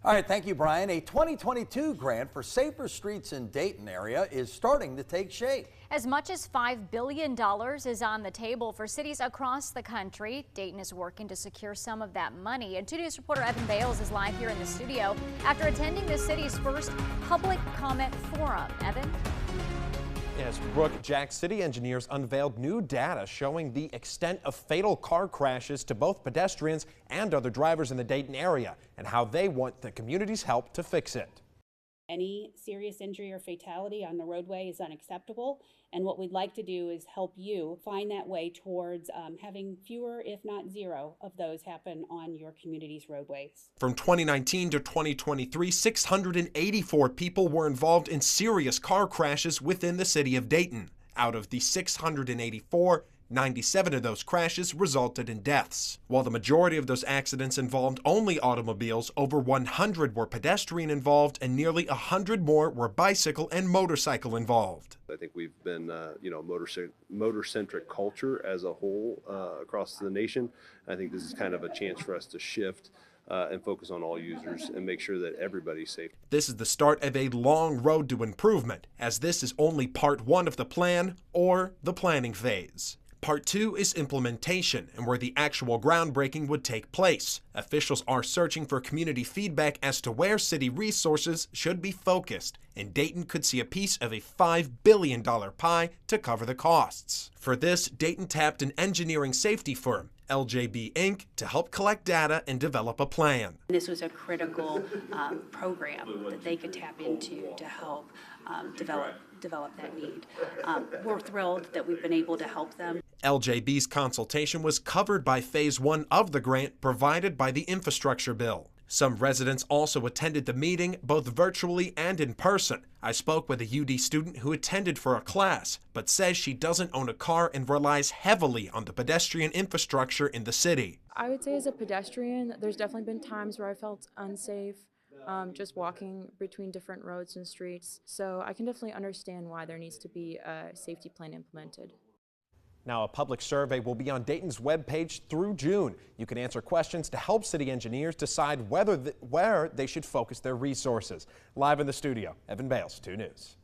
All right, thank you, Brian. A 2022 grant for safer streets in Dayton area is starting to take shape. As much as $5 billion is on the table for cities across the country. Dayton is working to secure some of that money. And 2 News reporter Evan Bales is live here in the studio after attending the city's first public comment forum. Evan? Yes, Brooke, Jack City engineers unveiled new data showing the extent of fatal car crashes to both pedestrians and other drivers in the Dayton area and how they want the community's help to fix it. Any serious injury or fatality on the roadway is unacceptable, and what we'd like to do is help you find that way towards having fewer, if not zero, of those happen on your community's roadways. From 2019 to 2023, 684 people were involved in serious car crashes within the city of Dayton. Out of the 684, 97 of those crashes resulted in deaths. While the majority of those accidents involved only automobiles, over 100 were pedestrian involved and nearly 100 more were bicycle and motorcycle involved. I think we've been, motor-centric culture as a whole across the nation. I think this is kind of a chance for us to shift and focus on all users and make sure that everybody's safe. This is the start of a long road to improvement, as this is only part one of the plan or the planning phase. Part 2 is implementation and where the actual groundbreaking would take place. Officials are searching for community feedback as to where city resources should be focused, and Dayton could see a piece of a $5 billion pie to cover the costs. For this, Dayton tapped an engineering safety firm, LJB Inc., to help collect data and develop a plan. This was a critical program that they could tap into to help develop that need. We're thrilled that we've been able to help them. LJB's consultation was covered by Phase 1 of the grant provided by the infrastructure bill. Some residents also attended the meeting, both virtually and in person. I spoke with a UD student who attended for a class, but says she doesn't own a car and relies heavily on the pedestrian infrastructure in the city. I would say as a pedestrian, there's definitely been times where I felt unsafe just walking between different roads and streets. So I can definitely understand why there needs to be a safety plan implemented. Now, a public survey will be on Dayton's webpage through June. You can answer questions to help city engineers decide where they should focus their resources. Live in the studio, Evan Bales, 2 News.